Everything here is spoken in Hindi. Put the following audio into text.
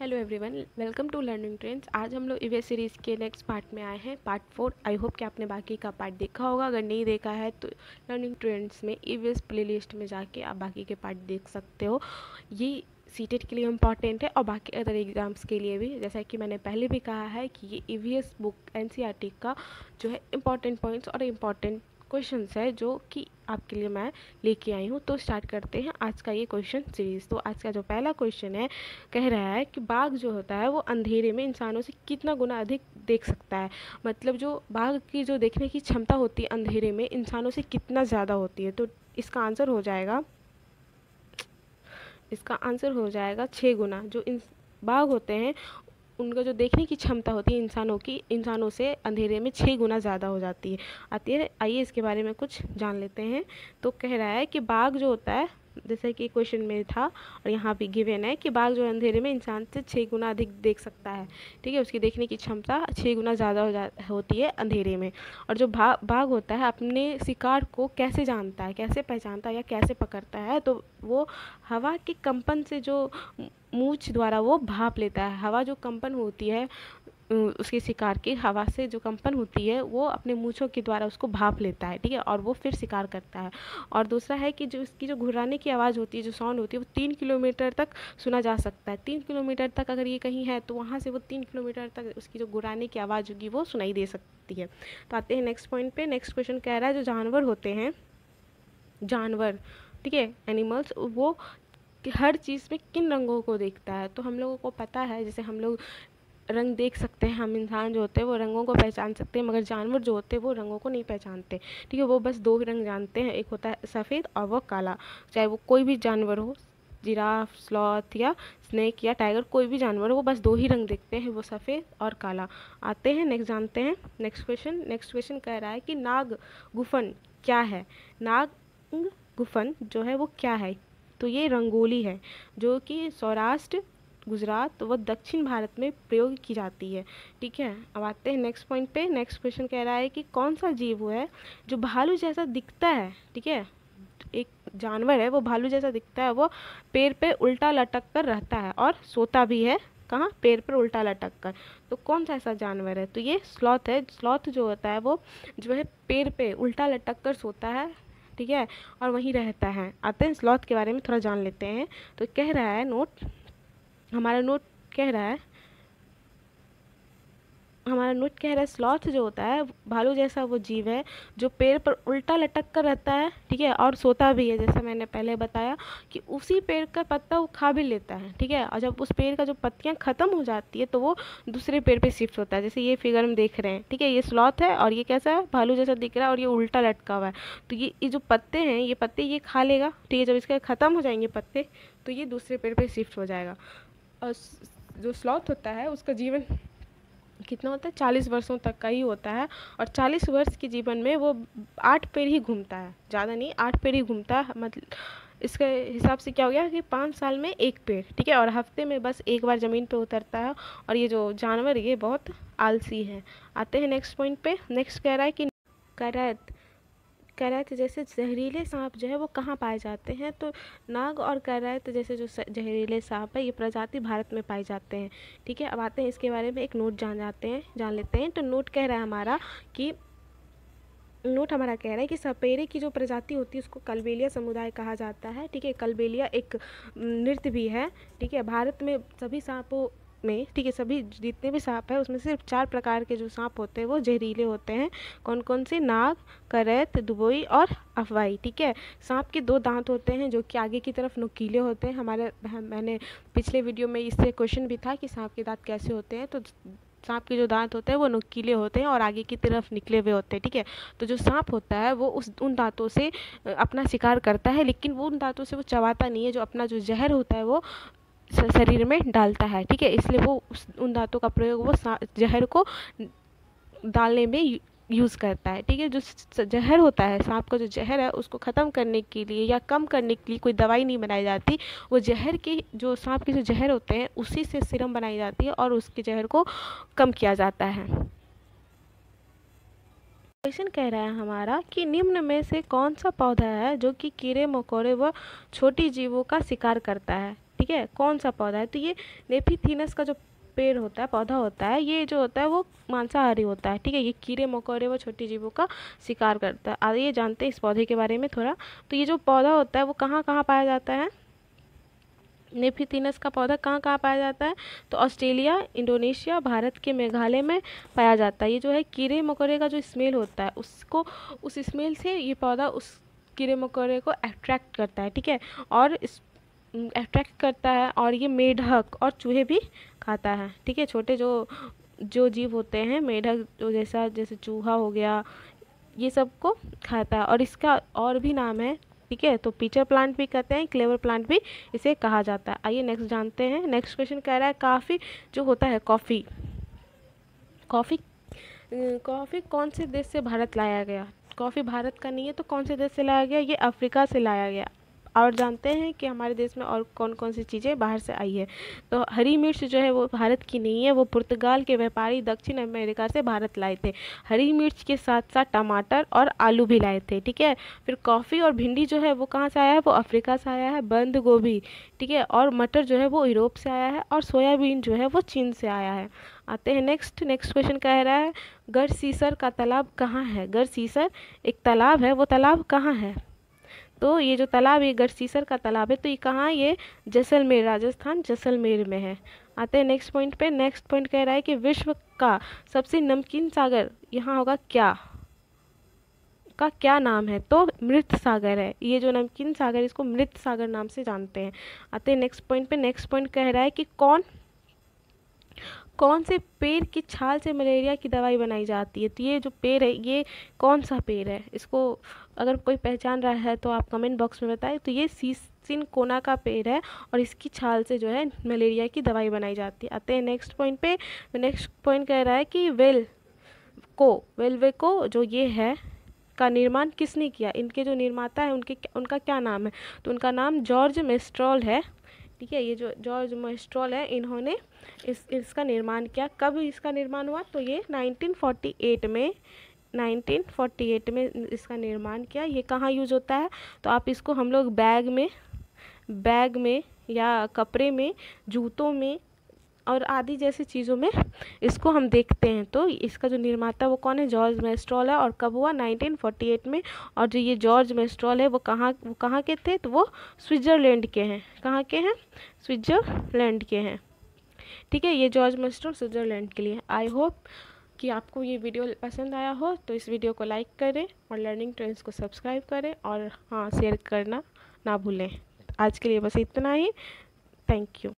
Hello everyone, welcome to learning trends. आज हम लोग ईवीएस सीरीज़ के नेक्स्ट पार्ट में आए हैं, पार्ट 4। आई होप कि आपने बाकी का पार्ट देखा होगा। अगर नहीं देखा है तो लर्निंग ट्रेंड्स में ईवीएस प्लेलिस्ट में जाके आप बाकी के पार्ट देख सकते हो। ये सीटेट के लिए इम्पॉर्टेंट है और बाकी अदर एग्ज़ाम्स के लिए भी। जैसा कि मैंने पहले भी कहा है कि ये ईवीएस बुक एनसीईआरटी का जो है इम्पॉर्टेंट पॉइंट्स और इम्पॉर्टेंट क्वेश्चंस है जो कि आपके लिए मैं लेके आई हूँ। तो स्टार्ट करते हैं आज का ये क्वेश्चन सीरीज़। तो आज का जो पहला क्वेश्चन है, कह रहा है कि बाघ जो होता है वो अंधेरे में इंसानों से कितना गुना अधिक देख सकता है। मतलब जो बाघ की जो देखने की क्षमता होती है अंधेरे में इंसानों से कितना ज़्यादा होती है। तो इसका आंसर हो जाएगा 6 गुना। जो बाघ होते हैं उनका जो देखने की क्षमता होती है इंसानों से अंधेरे में 6 गुना ज़्यादा हो जाती है। आइए इसके बारे में कुछ जान लेते हैं। तो कह रहा है कि बाघ जो होता है, जैसे कि क्वेश्चन में था और यहाँ भी गिवन है कि बाघ जो अंधेरे में इंसान से 6 गुना अधिक देख सकता है। ठीक है, उसकी देखने की क्षमता 6 गुना ज़्यादा होती है अंधेरे में। और जो बाघ होता है अपने शिकार को कैसे जानता है, कैसे पहचानता है या कैसे पकड़ता है, तो वो हवा के कंपन से जो मूंछ द्वारा वो भाप लेता है। हवा जो कंपन होती है उसके शिकार की हवा से जो कंपन होती है वो अपने मूंछों के द्वारा उसको भाप लेता है। ठीक है, और वो फिर शिकार करता है। और दूसरा है कि जो इसकी जो घुर्राने की आवाज़ होती है, जो साउंड होती है, वो 3 किलोमीटर तक सुना जा सकता है। 3 किलोमीटर तक अगर ये कहीं है तो वहाँ से वो 3 किलोमीटर तक उसकी जो घुर्राने की आवाज़ होगी वो सुनाई दे सकती है। तो आते हैं नेक्स्ट पॉइंट पे। नेक्स्ट क्वेश्चन कह रहा है जो जानवर होते हैं, जानवर, ठीक है, एनिमल्स, वो कि हर चीज़ में किन रंगों को देखता है। तो हम लोगों को पता है, जैसे हम लोग रंग देख सकते हैं, हम इंसान जो होते हैं वो रंगों को पहचान सकते हैं, मगर जानवर जो होते हैं वो रंगों को नहीं पहचानते। ठीक है, वो बस 2 ही रंग जानते हैं, एक होता है सफ़ेद और वो काला। चाहे वो कोई भी जानवर हो, जिराफ, स्लॉथ या स्नेक या टाइगर, कोई भी जानवर हो, वो बस 2 ही रंग देखते हैं, वो सफ़ेद और काला। आते हैं नेक्स्ट, जानते हैं नेक्स्ट क्वेश्चन कह रहा है कि नाग गुफन क्या है। नाग गुफन जो है वो क्या है। तो ये रंगोली है जो कि सौराष्ट्र, गुजरात व दक्षिण भारत में प्रयोग की जाती है। ठीक है, अब आते हैं नेक्स्ट पॉइंट पे। नेक्स्ट क्वेश्चन कह रहा है कि कौन सा जीव वो है जो भालू जैसा दिखता है। ठीक है, एक जानवर है वो भालू जैसा दिखता है, वो पेड़ पे उल्टा लटक कर रहता है और सोता भी है। कहाँ? पेड़ पर उल्टा लटक कर। तो कौन सा ऐसा जानवर है? तो ये स्लॉथ है। स्लॉथ जो होता है वो जो है पेड़ पे उल्टा लटक कर सोता है, ठीक है, और वहीं रहता है। आते हैं स्लॉथ के बारे में थोड़ा जान लेते हैं। तो कह रहा है हमारा नोट कह रहा है स्लॉथ जो होता है भालू जैसा वो जीव है जो पेड़ पर उल्टा लटक कर रहता है, ठीक है, और सोता भी है। जैसा मैंने पहले बताया कि उसी पेड़ का पत्ता वो खा भी लेता है। ठीक है, और जब उस पेड़ का जो पत्तियां खत्म हो जाती है तो वो दूसरे पेड़ पे शिफ्ट होता है। जैसे ये फिगर में देख रहे हैं, ठीक है, ये स्लॉथ है और ये कैसा है, भालू जैसा दिख रहा है और ये उल्टा लटका हुआ है। तो ये जो पत्ते हैं, ये पत्ते ये खा लेगा। ठीक है, जब इसके खत्म हो जाएंगे पत्ते तो ये दूसरे पेड़ पे शिफ्ट हो जाएगा। और जो स्लॉथ होता है उसका जीवन कितना होता है, 40 वर्षों तक का ही होता है। और 40 वर्ष के जीवन में वो 8 पेड़ ही घूमता है, ज़्यादा नहीं, 8 पेड़ ही घूमता है। मतलब इसके हिसाब से क्या हो गया कि 5 साल में 1 पेड़, ठीक है, और हफ्ते में बस 1 बार ज़मीन पे उतरता है। और ये जो जानवर ये बहुत आलसी है। आते हैं नेक्स्ट पॉइंट पे। नेक्स्ट कह रहा है कि करैत करैत जैसे जहरीले सांप जो है वो कहाँ पाए जाते हैं। तो नाग और करैत जैसे जो जहरीले सांप है ये प्रजाति भारत में पाए जाते हैं। ठीक है, अब आते हैं इसके बारे में एक नोट जान लेते हैं। तो नोट कह रहा है कि सपेरे की जो प्रजाति होती है उसको कलबेलिया समुदाय कहा जाता है। ठीक है, कलबेलिया एक नृत्य भी है। ठीक है, भारत में सभी सांपों में, ठीक है, सभी जितने भी सांप है उसमें सिर्फ 4 प्रकार के जो सांप होते हैं वो जहरीले होते हैं। कौन कौन से? नाग, करैत, दुबोई और अफवाई। ठीक है, सांप के 2 दांत होते हैं जो कि आगे की तरफ नुकीले होते हैं। मैंने पिछले वीडियो में इससे क्वेश्चन भी था कि सांप के दांत कैसे होते हैं। तो सांप के जो दांत होते हैं वो नुकीले होते हैं और आगे की तरफ निकले हुए होते हैं। ठीक है, तो जो सांप होता है वो उन दांतों से अपना शिकार करता है, लेकिन वो उन दांतों से वो चबाता नहीं है। जो अपना जो जहर होता है वो शरीर में डालता है। ठीक है, इसलिए वो उन दांतों का प्रयोग वो जहर को डालने में यूज़ करता है। ठीक है, जो जहर होता है, सांप का जो जहर है उसको ख़त्म करने के लिए या कम करने के लिए कोई दवाई नहीं बनाई जाती। वो जहर के जो सांप के जो जहर होते हैं उसी से सीरम बनाई जाती है और उसके जहर को कम किया जाता है। क्वेश्चन कह रहा है हमारा कि निम्न में से कौन सा पौधा है जो कि कीड़े मकोड़े व छोटी जीवों का शिकार करता है। ठीक है, कौन सा पौधा है? तो ये नेफीथीनस का जो पेड़ होता है, पौधा होता है, ये जो होता है वो मांसाहारी होता है, ठीक है। ये कीड़े मकोड़े व छोटी जीवों का शिकार करता है। आइए जानते हैं इस पौधे के बारे में थोड़ा। तो ये जो पौधा होता है वो कहाँ कहाँ पाया जाता है? नेफीथीनस का पौधा कहाँ कहाँ पाया जाता है? तो ऑस्ट्रेलिया, इंडोनेशिया, भारत के मेघालय में पाया जाता है। ये जो है कीड़े मकोड़े का जो स्मेल होता है उसको, उस स्मेल से ये पौधा उस कीड़े मकोड़े को अट्रैक्ट करता है, ठीक है, और इस अट्रैक्ट करता है। और ये मेढक और चूहे भी खाता है, ठीक है। छोटे जो जो जीव होते हैं, मेढक जो जैसे चूहा हो गया, ये सब को खाता है। और इसका और भी नाम है, ठीक है। तो पीचर प्लांट भी कहते हैं, क्लेवर प्लांट भी इसे कहा जाता है। आइए नेक्स्ट जानते हैं। नेक्स्ट क्वेश्चन कह रहा है कॉफ़ी जो होता है, कॉफ़ी कॉफ़ी कौन से देश से भारत लाया गया? कॉफ़ी भारत का नहीं है, तो कौन से देश से लाया गया? ये अफ्रीका से लाया गया। और जानते हैं कि हमारे देश में और कौन कौन सी चीज़ें बाहर से आई है। तो हरी मिर्च जो है वो भारत की नहीं है, वो पुर्तगाल के व्यापारी दक्षिण अमेरिका से भारत लाए थे। हरी मिर्च के साथ साथ टमाटर और आलू भी लाए थे, ठीक है। फिर कॉफ़ी और भिंडी जो है वो कहाँ से आया है? वो अफ्रीका से आया है। बंद गोभी, ठीक है, और मटर जो है वो यूरोप से आया है। और सोयाबीन जो है वो चीन से आया है। आते हैं नेक्स्ट क्वेश्चन कह रहा है गढ़सीसर का तालाब कहाँ है? गढ़सीसर एक तालाब है, वो तालाब कहाँ है? तो ये जो तालाब, ये गढ़सीसर का तालाब है, तो ये कहाँ? ये जैसलमेर, राजस्थान जैसलमेर में है। आते हैं नेक्स्ट पॉइंट पे। नेक्स्ट पॉइंट कह रहा है कि विश्व का सबसे नमकीन सागर यहाँ होगा क्या? का क्या नाम है? तो मृत सागर है। ये जो नमकीन सागर, इसको मृत सागर नाम से जानते हैं। आते हैं नेक्स्ट पॉइंट पे। नेक्स्ट पॉइंट कह रहा है कि कौन से पेड़ की छाल से मलेरिया की दवाई बनाई जाती है? तो ये जो पेड़ है, ये कौन सा पेड़ है? इसको अगर कोई पहचान रहा है तो आप कमेंट बॉक्स में बताएं। तो ये सिनकोना का पेड़ है और इसकी छाल से जो है मलेरिया की दवाई बनाई जाती है। आते हैं नेक्स्ट पॉइंट पे। नेक्स्ट पॉइंट कह रहा है कि वेल्वेको जो ये है का निर्माण किसने किया? इनके जो निर्माता है उनका क्या नाम है? तो उनका नाम जॉर्ज मेस्ट्रॉल है, ठीक है। ये जो जॉर्ज मेस्ट्रॉल है, इन्होंने इसका निर्माण किया। कब इसका निर्माण हुआ? तो ये 1948 में इसका निर्माण किया। ये कहाँ यूज़ होता है? तो आप इसको हम लोग बैग में या कपड़े में, जूतों में और आदि जैसी चीज़ों में इसको हम देखते हैं। तो इसका जो निर्माता वो कौन है? जॉर्ज मेस्ट्रॉल है। और कब हुआ? 1948 में। और जो ये जॉर्ज मेस्ट्रॉल है वो कहाँ के थे? तो वो स्विट्ज़रलैंड के हैं। कहाँ के हैं? स्विट्ज़रलैंड के हैं, ठीक है। ये जॉर्ज मेस्ट्रॉल स्विट्ज़रलैंड के लिए। आई होप कि आपको ये वीडियो पसंद आया हो। तो इस वीडियो को लाइक करें और लर्निंग ट्रेंड्स को सब्सक्राइब करें और हाँ, शेयर करना ना भूलें। आज के लिए बस इतना ही। Thank you.